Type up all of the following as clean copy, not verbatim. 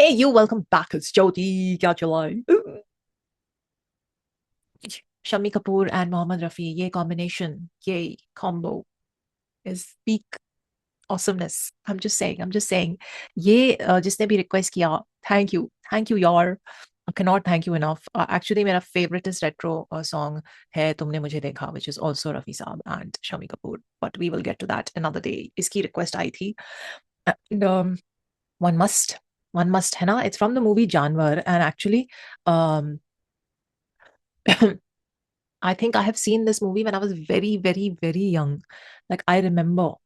Hey, you, welcome back. It's Jyoti. क्या चला है? Shami Kapoor and Mohammad Rafi, ये combination, ये combo is peak awesomeness. I'm just saying. ये जिसने भी request किया, thank you यार. I cannot thank you enough. Actually, मेरा favoriteest retro song है तुमने मुझे देखा, which is also Rafi Saab and Shami Kapoor. But we will get to that another day. इसकी request आई थी. And one must, one must, है ना? It's from the movie Janwar, and actually, um, I think I have seen this movie when I was very, very, very young. Like I remember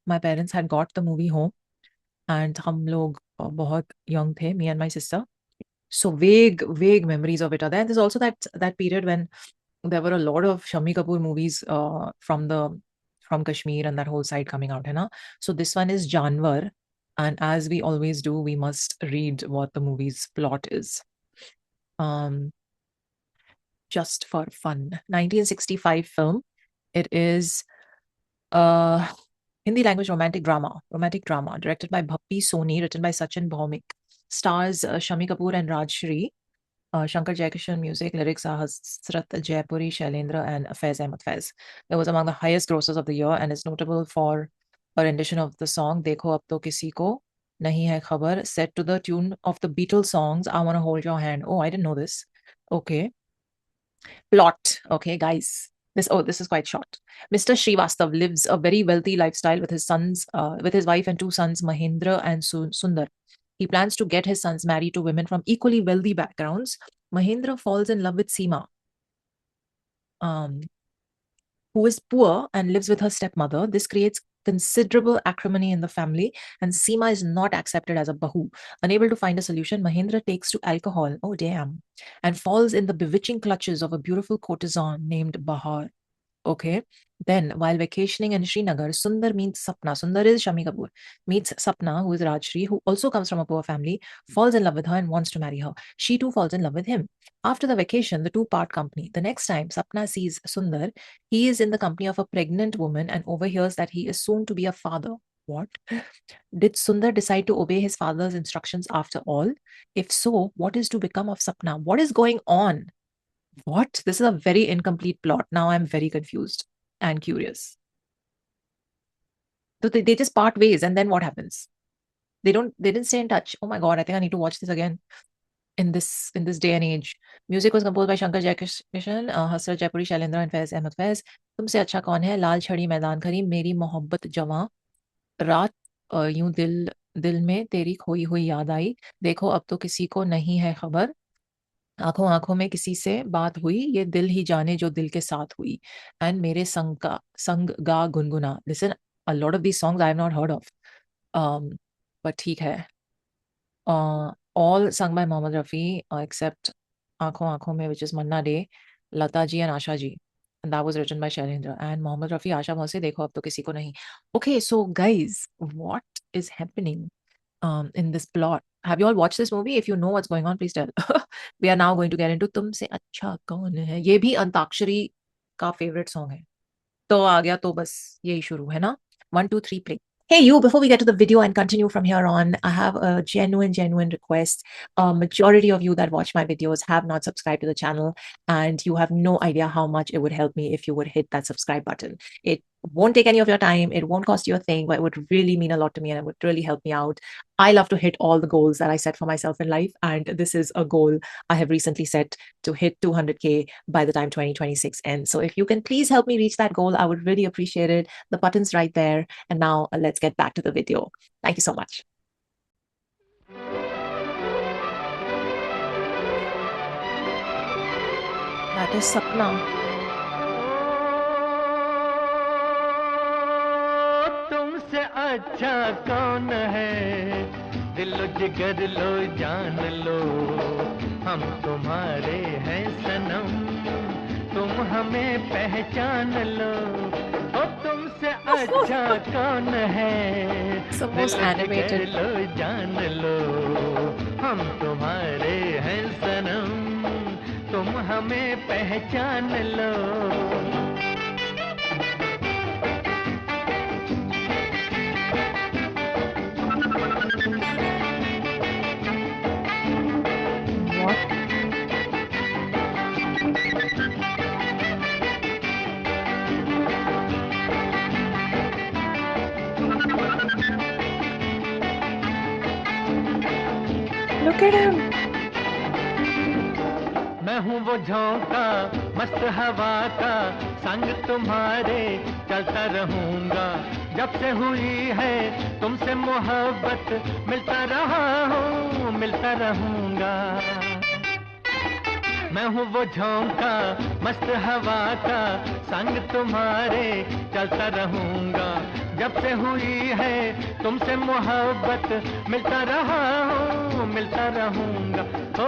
my parents had got the movie home, and हम लोग बहुत young थे, me and my sister. So vague memories of it are there. There's also that period when there were a lot of Shami Kapoor movies from Kashmir and that whole side coming out, है ना? So this one is Janwar, and as we always do, we must read what the movie's plot is. Um, just for fun. 1965 film. It is a Hindi language romantic drama directed by Bhappi Soni, written by Sachin Bhaumik. Stars Shami Kapoor and Rajshri. Shankar Jaikishan music, lyrics are Hasrat Jaipuri, Shailendra, and Faiz Ahmed Faiz. It was among the highest grossers of the year and is notable for a rendition of the song Dekho Ab To Kisi Ko Nahi Hai Khabar, set to the tune of the Beatles songs I Wanna Hold Your Hand. Oh, I didn't know this. Okay. Plot. Okay, guys. This is quite short. Mr. Srivastav lives a very wealthy lifestyle with his wife and two sons, Mahendra and Sundar. He plans to get his sons married to women from equally wealthy backgrounds. Mahendra falls in love with Seema, um, who is poor and lives with her stepmother. This creates considerable acrimony in the family, and Seema is not accepted as a bahu. Unable to find a solution, Mahendra takes to alcohol, oh damn, and falls in the bewitching clutches of a beautiful courtesan named Bahar. Okay. Then, while vacationing in Srinagar, Sundar meets Sapna. Sundar is Shami Kapoor. Meets Sapna, who is Rajshri, who also comes from a poor family, falls in love with her and wants to marry her. She too falls in love with him. After the vacation, the two part company. The next time Sapna sees Sundar, he is in the company of a pregnant woman and overhears that he is soon to be a father. What? Did Sundar decide to obey his father's instructions after all? If so, what is to become of Sapna? What is going on? What? This is a very incomplete plot. Now I'm very confused and curious. So they just part ways, and then what happens? They didn't stay in touch. Oh my god, I think I need to watch this again in this day and age. Music was composed by Shankar Jaikishan, Hasrat Jaipuri, Shailendra, and Faiz Ahmed Faiz. तुमसे अच्छा कौन है, लाल छड़ी मैदान खड़ी, मेरी मोहब्बत जवां, रात यूं दिल दिल में तेरी खोई हुई याद आई, देखो अब तो किसी को नहीं है खबर, आँखों आँखों में किसी से बात हुई, ये दिल ही जाने जो दिल के साथ हुई, एंड मेरे संग गा गुनगुना. Listen, a lot of these songs I have not heard of. But ठीक है. All sung by Mohammad Rafi, except आँखों आँखों में, which is Manna Day, Lata ji and Asha ji. And that was written by Shailendra. And Mohammad Rafi, Asha Bhosle, देखो अब तो किसी को नहीं. Okay, so guys, what is happening in this plot? Have you all watched this movie? If you know what's going on, please tell. We are now going to get into तुमसे अच्छा कौन है. ये भी अंताक्षरी का favorite song है. तो आ गया तो बस यही शुरू है ना. 1 2 3 play. Hey, you, before we get to the video and continue from here on, I have a genuine request. A majority of you that watch my videos have not subscribed to the channel, and you have no idea how much it would help me if you would hit that subscribe button. It won't take any of your time, it won't cost you a thing, but it would really mean a lot to me and it would really help me out. I love to hit all the goals that I set for myself in life, and this is a goal I have recently set to hit 200K by the time 2026 ends. So if you can please help me reach that goal, I would really appreciate it. The button's right there. And now let's get back to the video. Thank you so much. That is Sapna. तुमसे अच्छा कौन है, दिलो जिगर लो जान लो, हम तुम्हारे हैं सनम, तुम हमें पहचान लो. ओ तुमसे अच्छा कौन है, It's the most दिलो जिगर animated. लो जान लो, हम तुम्हारे हैं सनम, तुम हमें पहचान लो. Look at him. मैं हूँ वो झोंका मस्त हवा का, संग तुम्हारे चलता रहूंगा। जब से हुई है तुमसे मोहब्बत, मिलता रहा हूँ मिलता रहूंगा। मैं हूँ वो झोंका मस्त हवा का, संग तुम्हारे चलता रहूंगा। जब से हुई है तुमसे मोहब्बत, मिलता रहा हूँ मिलता रहूंगा। ओ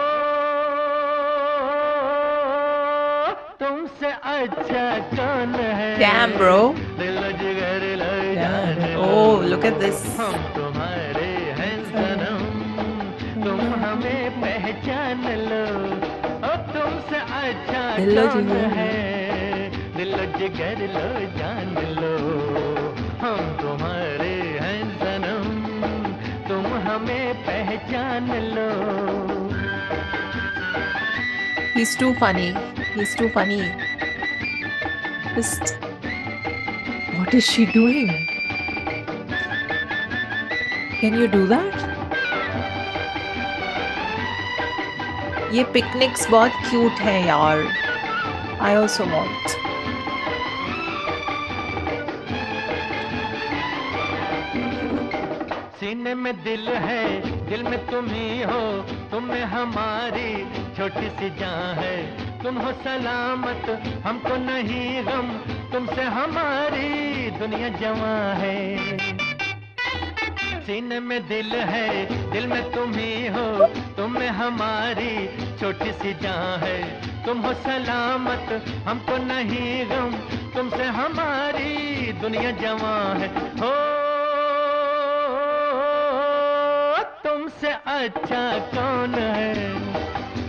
तुमसे अच्छा कौन है, Damn, bro. दिल जिगर लो जान Damn. Low, Oh, look at this. हम तुम्हारे हैं सनम, तुम हमें पहचान लो। ओ तुमसे अच्छा Dillo कौन jigar. है, दिल जिगर लो जान लो, हम तुम्हारे हैं सनम, तुम हमें पहचान लो। He's too funny. He's too funny. Just, what is she doing? Can you do that? ये पिकनिक्स बहुत क्यूट है यार. I also want. सीने में दिल है, दिल में तुम ही हो, तुम में हमारी छोटी सी जान है। तुम हो सलामत हमको नहीं गम, तुमसे हमारी दुनिया जवां है। सीने में दिल है, दिल में तुम ही हो, तुम में हमारी छोटी सी जान है। तुम हो सलामत हमको नहीं गम, तुमसे हमारी दुनिया जवां है। हो तुमसे अच्छा कौन है,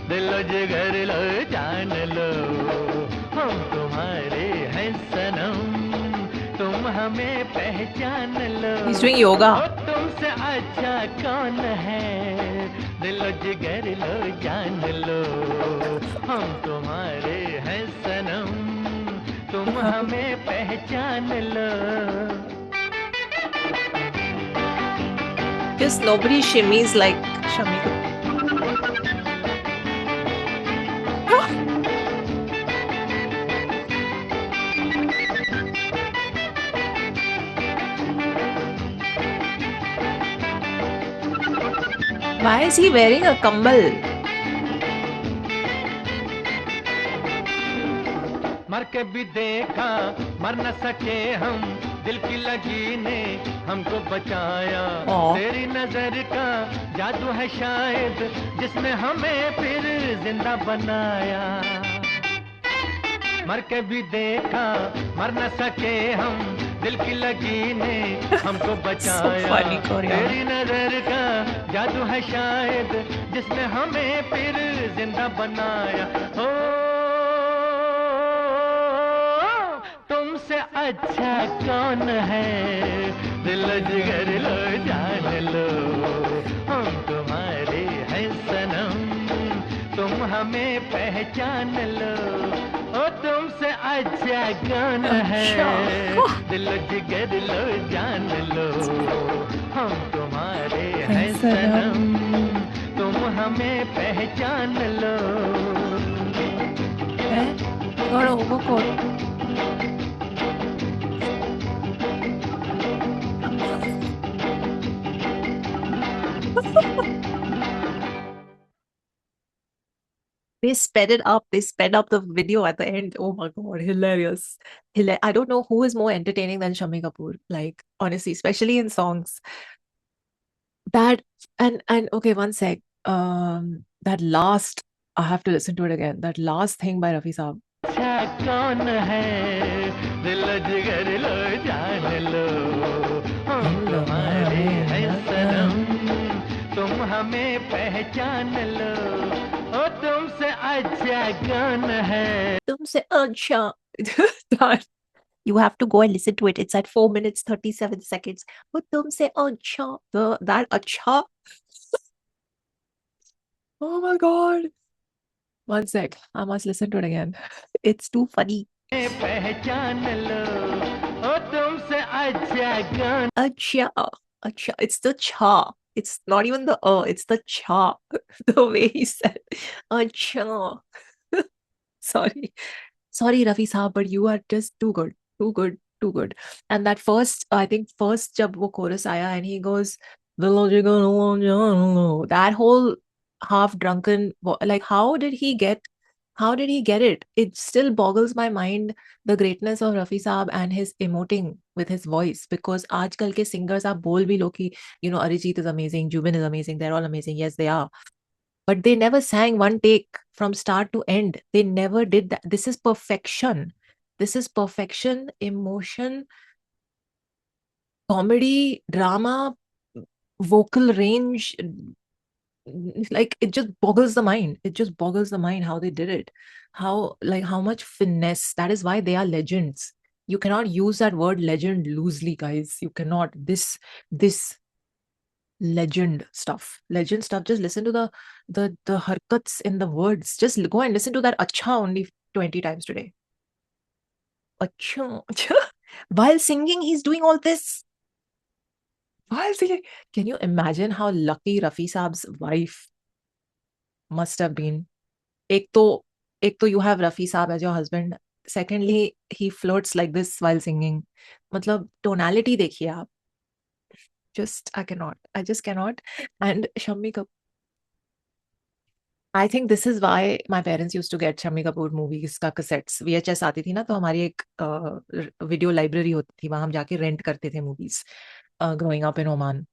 दिल जिगर लो जान लो, हम तुम्हारे हैं सनम, तुम हमें पहचान लो। He's doing yoga. ओ तुमसे अच्छा कौन है, दिल जिगर लो जान लो, हम तुम्हारे हैं सनम, तुम हमें पहचान लो। Just nobody shimmies like Shami Kapoor. Why is he wearing a kambal? मर के भी देखा मर न सके हम, दिल की लगी ने हमको बचाया। Aw. तेरी नजर का जादू है शायद, जिसने हमें फिर जिंदा बनाया। मर के भी देखा मर न सके हम, दिल की लगी ने हमको So बचाया। funny, Korean. तेरी नजर का जादू है शायद, जिसने हमें फिर जिंदा बनाया। ओ तुमसे अच्छा कौन है, दिल जिगर लो जान लो, हम तुम्हारे हैं सनम, तुम हमें पहचान लो। ओ तुमसे अच्छा कौन है, अच्छा। दिल जिगर लो जान लो, हम तुम्हारे हैं सनम। सनम, तुम हमें पहचान लो। थोड़ा overcoat. They sped it up. They sped up the video at the end. Oh my God, hilarious. I don't know who is more entertaining than Shami Kapoor. Like, honestly, especially in songs. That and okay, one sec. That last, I have to listen to it again. That last thing by Rafi Saab. अच्छा कौन है, दिल जिगर लो जान लो, हम तुम्हारे हैं सनम, तुम हमें पहचान लो। ओ तुमसे अच्छा कौन है, तुमसे अच्छा. That- You have to go and listen to it. It's at 4 minutes 37 seconds. वो तुमसे अच्छा. That अच्छा. Oh my God. One sec. I must listen to it again. It's too funny. पहचान लो। ओ तुमसे अच्छा कौन, Acha. Acha. It's the cha. It's not even the it's the cha. The way he said cha. Sorry. Sorry, Rafi Saab, but you are just too good. Too good. Too good. And that first, I think first jab wo chorus aaya and he goes, the logical, that whole half drunken, like how did he get it? It still boggles my mind, the greatness of Rafi Saab and his emoting with his voice. Because aajkal ke singers आप बोल भी लो कि, Arijit is amazing, Jubin is amazing, they're all amazing. Yes, they are. But they never sang one take from start to end. They never did that. This is perfection. This is perfection, emotion, comedy, drama, vocal range. Like it just boggles the mind. It just boggles the mind how they did it. How much finesse. That is why they are legends. You cannot use that word legend loosely, guys. You cannot. This legend stuff. Just listen to the harkats in the words. Just go and listen to that acha only 20 times today. Acha, acha. While singing, he's doing all this. While singing, can you imagine how lucky Rafi Saab's wife must have been? एक तो you have Rafi Saab as your husband. Secondly, he flirts like this while singing. मतलब tonality देखिए आप. Just I cannot. I just cannot. And Shammi Kapoor. I think this is why my parents used to get Shammi Kapoor movies का cassettes VHS आती थी ना तो हमारी एक वीडियो लाइब्रेरी होती थी वहां हम जाके रेंट करते थे movies growing up in Oman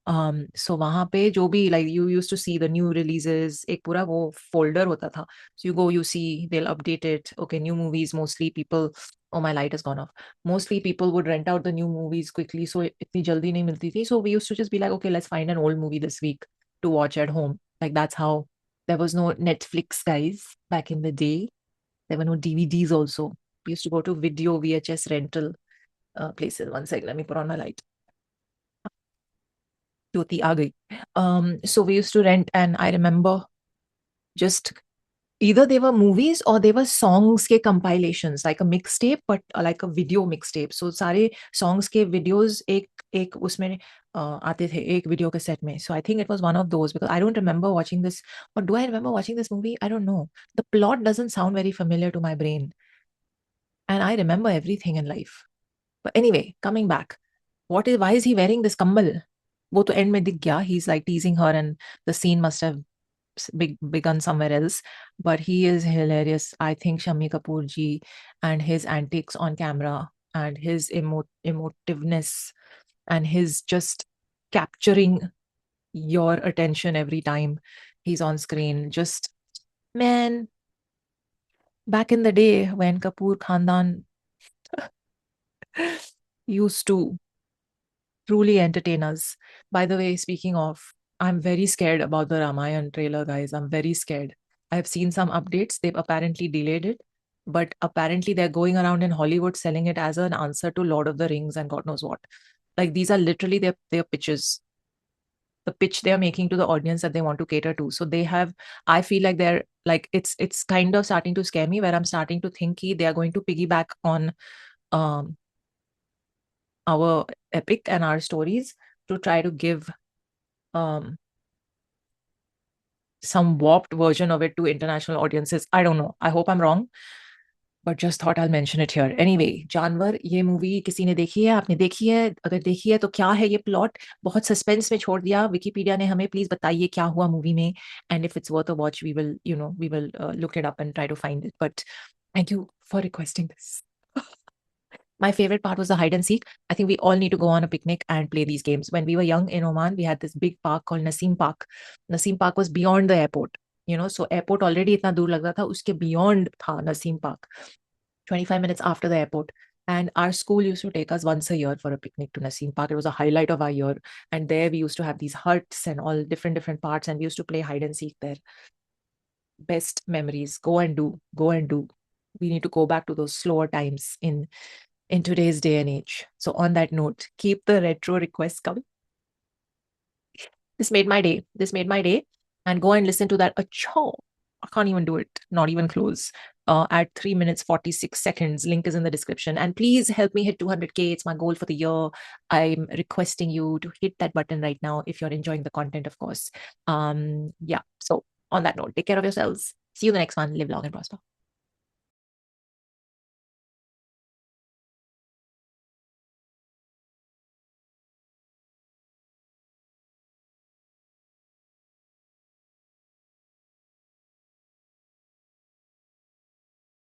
so वहां पे जो भी like you used to see the new releases एक पूरा वो फोल्डर होता था so you go you see they will update it okay new movies mostly people oh my light has gone off mostly people would rent out the new movies quickly so itni jaldi nahi milti thi so we used to just be like okay let's find an old movie this week to watch at home like that's how there was no Netflix, guys, back in the day. There were no DVDs also. We used to go to video VHS rental places. One sec, let me put on my light. Jyoti aa gayi. So we used to rent, and I remember just either they were movies or they were songs ke compilations, like a mixtape, but like a video mixtape. So सारे songs के videos एक उसमें आते थे एक video cassette में. So I think it was one of those because I don't remember watching this. Or do I remember watching this movie? I don't know. The plot doesn't sound very familiar to my brain, and I remember everything in life. But anyway, coming back, why is he wearing this kambal? वो तो end में दिख गया. He's like teasing her, and the scene must have begun somewhere else. But he is hilarious. I think Shammi Kapoor ji and his antics on camera and his emotiveness and his just capturing your attention every time he's on screen. Just man, back in the day when Kapoor Khandan used to truly entertain us. By the way, speaking of, I'm very scared about the Ramayan trailer, guys. I'm very scared. I've seen some updates. They've apparently delayed it, but apparently they're going around in Hollywood selling it as an answer to Lord of the Rings and God knows what. Like these are literally their pitches, the pitch they're making to the audience that they want to cater to. So they have, I feel like they're like it's kind of starting to scare me where I'm starting to think they are going to piggyback on um our epic and our stories to try to give um, some warped version of it to international audiences. I don't know. I hope I'm wrong. But just thought I'll mention it here. Anyway, जानवर ये movie किसी ने देखी है आपने देखी है अगर देखी है तो क्या है ये प्लॉट बहुत सस्पेंस में छोड़ दिया विकिपीडिया ने हमें प्लीज बताइए क्या हुआ मूवी में and if it's worth a watch we will look it up and try to find it but thank you for requesting this My favorite part was the hide and seek. I think we all need to go on a picnic and play these games. When we were young in Oman, we had this big park called Naseem Park. Naseem Park was beyond the airport. So airport already itna dur lagta tha, uske beyond tha Naseem Park. 25 minutes after the airport. And our school used to take us once a year for a picnic to Naseem Park. It was a highlight of our year. And there we used to have these huts and all different parts, and we used to play hide and seek there. Best memories. Go and do. Go and do. We need to go back to those slower times in today's day and age. So on that note, keep the retro requests coming. This made my day. This made my day. And go and listen to that. Acho. I can't even do it. Not even close. at 3 minutes 46 seconds. Link is in the description. And please help me hit 200K. It's my goal for the year. I'm requesting you to hit that button right now if you're enjoying the content, of course. Yeah. So on that note, take care of yourselves. See you in the next one. Live long and prosper.